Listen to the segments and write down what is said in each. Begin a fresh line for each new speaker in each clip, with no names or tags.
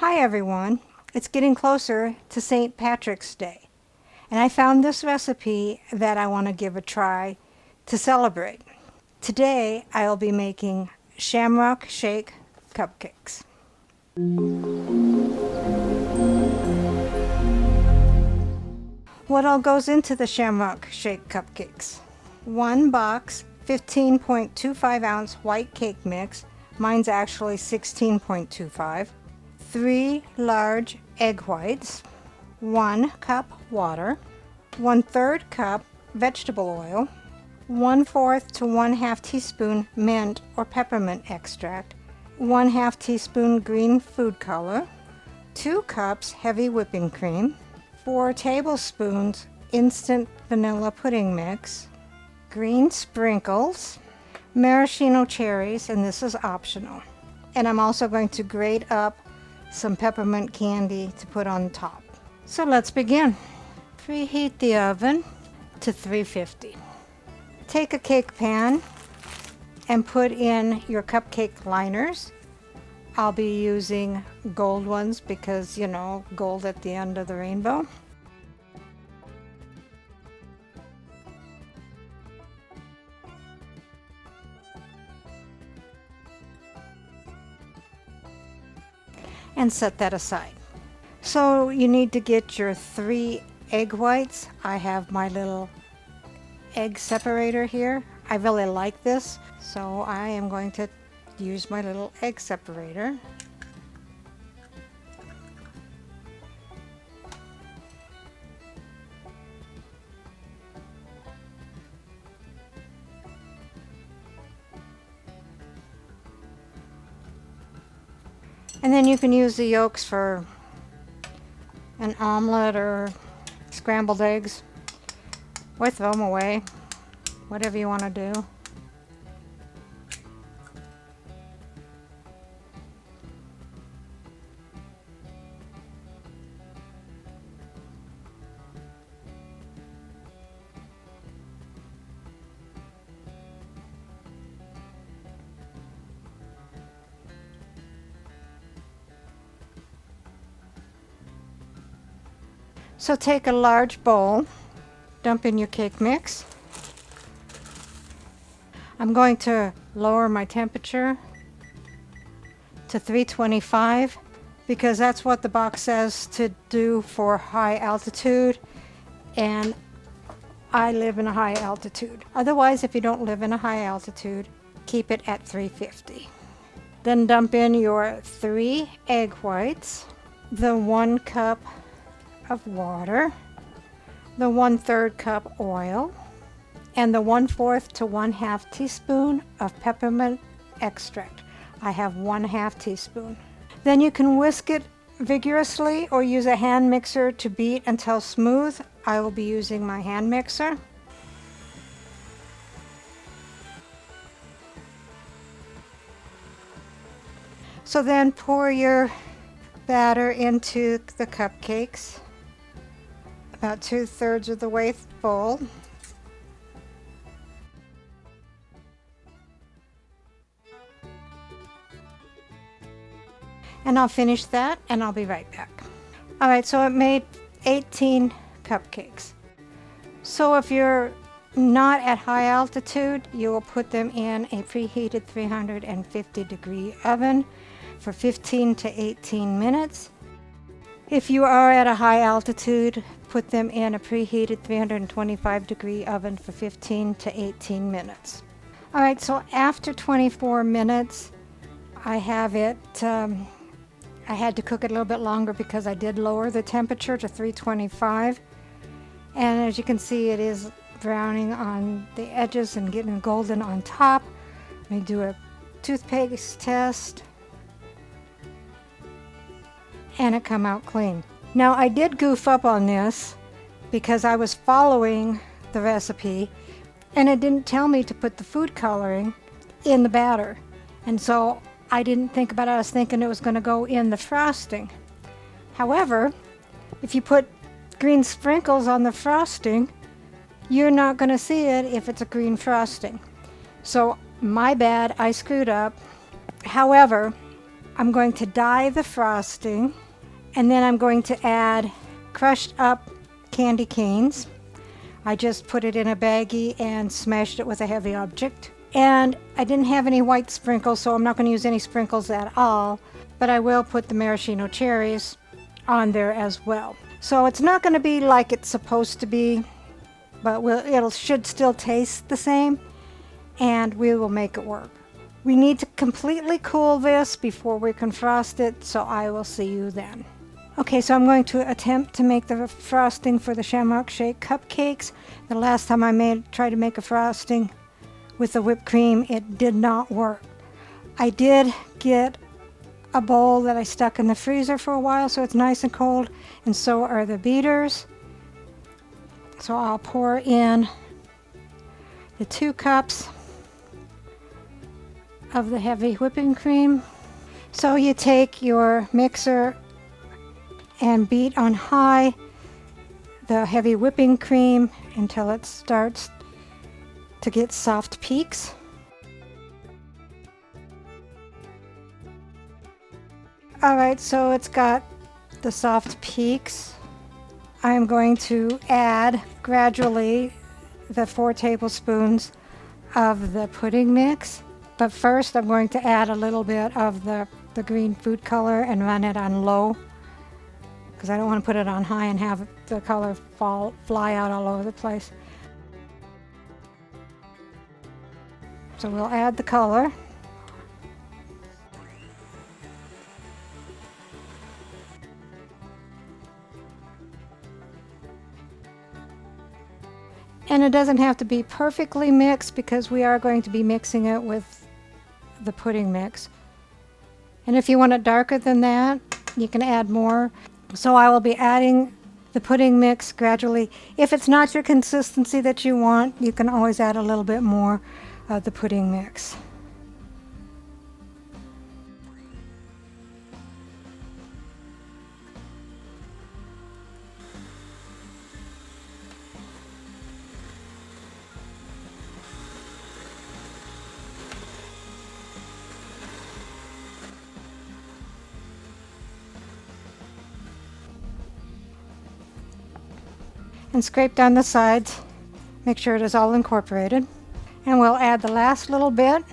Hi everyone, it's getting closer to St. Patrick's Day, and I found this recipe that I want to give a try to celebrate. Today I'll be making Shamrock Shake Cupcakes. What all goes into the Shamrock Shake Cupcakes? 1 box 15.25 ounce white cake mix, mine's actually 16.25. 3 large egg whites, 1 cup water, 1/3 cup vegetable oil, 1/4 to 1/2 teaspoon mint or peppermint extract, 1/2 teaspoon green food color, 2 cups heavy whipping cream, 4 tablespoons instant vanilla pudding mix, green sprinkles, maraschino cherries, and this is optional. And I'm also going to grate up some peppermint candy to put on top. So let's begin. Preheat the oven to 350. Take a cake pan and put in your cupcake liners. I'll be using gold ones because, you know, gold at the end of the rainbow. And set that aside. So you need to get your 3 egg whites. I have my little egg separator here. I really like this, so I am going to use my little egg separator. And then you can use the yolks for an omelet or scrambled eggs, or throw them away, whatever you want to do. So take a large bowl, dump in your cake mix. I'm going to lower my temperature to 325 because that's what the box says to do for high altitude, and I live in a high altitude. Otherwise, if you don't live in a high altitude, keep it at 350. Then dump in your 3 egg whites, the 1 cup of water, the 1/3 cup oil, and the 1/4 to 1/2 teaspoon of peppermint extract. I have 1/2 teaspoon. Then you can whisk it vigorously or use a hand mixer to beat until smooth. I will be using my hand mixer. So then pour your batter into the cupcakes, about 2/3 of the way full. And I'll finish that and I'll be right back. Alright, so it made 18 cupcakes. So if you're not at high altitude, you will put them in a preheated 350 degree oven for 15 to 18 minutes. If you are at a high altitude, put them in a preheated 325 degree oven for 15 to 18 minutes. All right, so after 24 minutes, I have it, I had to cook it a little bit longer because I did lower the temperature to 325. And as you can see, it is browning on the edges and getting golden on top. Let me do a toothpaste test. And it come out clean. Now I did goof up on this because I was following the recipe and it didn't tell me to put the food coloring in the batter, and so I didn't think about it. I was thinking it was going to go in the frosting. However, if you put green sprinkles on the frosting, you're not going to see it if it's a green frosting. So my bad, I screwed up. However, I'm going to dye the frosting, and then I'm going to add crushed up candy canes. I just put it in a baggie and smashed it with a heavy object. And I didn't have any white sprinkles, so I'm not going to use any sprinkles at all, but I will put the maraschino cherries on there as well. So it's not going to be like it's supposed to be, but it should still taste the same, and we will make it work. We need to completely cool this before we can frost it, so I will see you then. Okay, so I'm going to attempt to make the frosting for the Shamrock Shake Cupcakes. The last time I tried to make a frosting with the whipped cream, it did not work. I did get a bowl that I stuck in the freezer for a while, so it's nice and cold, and so are the beaters. So I'll pour in the 2 cups of the heavy whipping cream. So you take your mixer and beat on high the heavy whipping cream until it starts to get soft peaks. Alright, so it's got the soft peaks. I'm going to add gradually the 4 tablespoons of the pudding mix. But first I'm going to add a little bit of the green food color and run it on low, because I don't want to put it on high and have the color fly out all over the place. So we'll add the color. And it doesn't have to be perfectly mixed because we are going to be mixing it with the pudding mix. And if you want it darker than that, you can add more. So I will be adding the pudding mix gradually. If it's not your consistency that you want, you can always add a little bit more of the pudding mix. And scrape down the sides, make sure it is all incorporated. And we'll add the last little bit.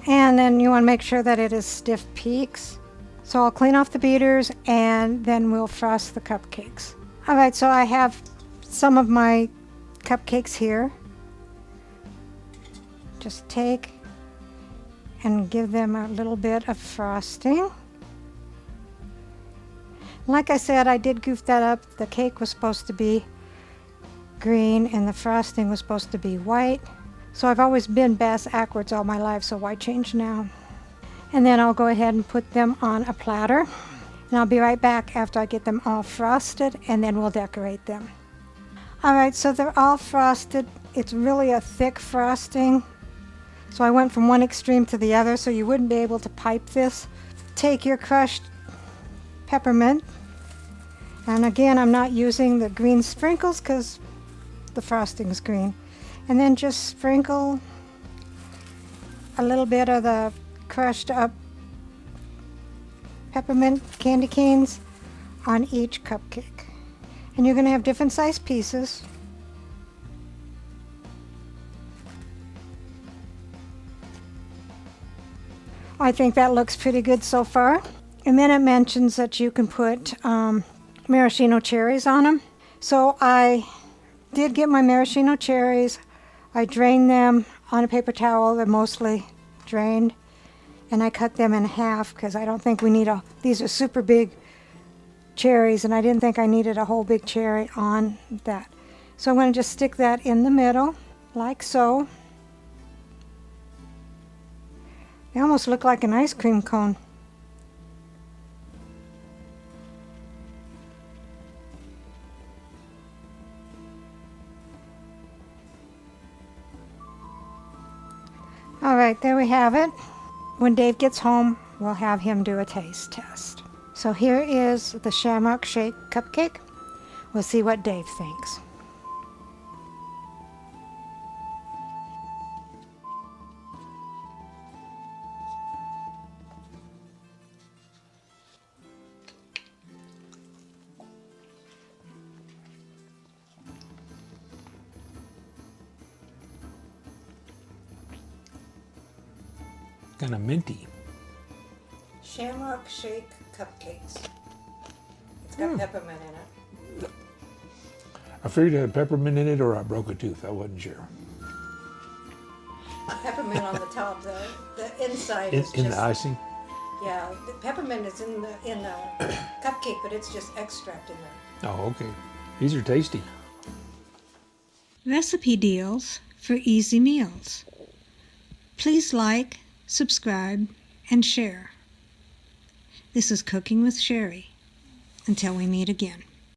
And then you want to make sure that it is stiff peaks. So I'll clean off the beaters and then we'll frost the cupcakes. Alright, so I have some of my cupcakes here. Just take and give them a little bit of frosting. Like I said, I did goof that up. The cake was supposed to be green and the frosting was supposed to be white. So I've always been bass-ackwards all my life, so why change now? And then I'll go ahead and put them on a platter. And I'll be right back after I get them all frosted, and then we'll decorate them. Alright, so they're all frosted. It's really a thick frosting. So I went from one extreme to the other, so you wouldn't be able to pipe this. Take your crushed peppermint, and again I'm not using the green sprinkles because the frosting is green, and then just sprinkle a little bit of the crushed up peppermint candy canes on each cupcake. And you're going to have different size pieces. I think that looks pretty good so far. And then it mentions that you can put maraschino cherries on them. So I did get my maraschino cherries. I drained them on a paper towel. They're mostly drained. And I cut them in half because I don't think we need these are super big cherries and I didn't think I needed a whole big cherry on that. So I'm going to just stick that in the middle like so. They almost look like an ice cream cone. Alright, there we have it. When Dave gets home, we'll have him do a taste test. So here is the Shamrock Shake Cupcake. We'll see what Dave thinks.
kind of minty.
Shamrock Shake Cupcakes. It's got peppermint in it.
I figured it had peppermint in it or I broke a tooth. I wasn't sure.
Peppermint on the top. The inside
In,
is
in
just
the icing?
yeah. The peppermint is in the cupcake, but it's just extract in there.
Oh, okay. These are tasty.
Recipe deals for easy meals. Please like, subscribe, and share. This is Cooking with Sherry. Until we meet again.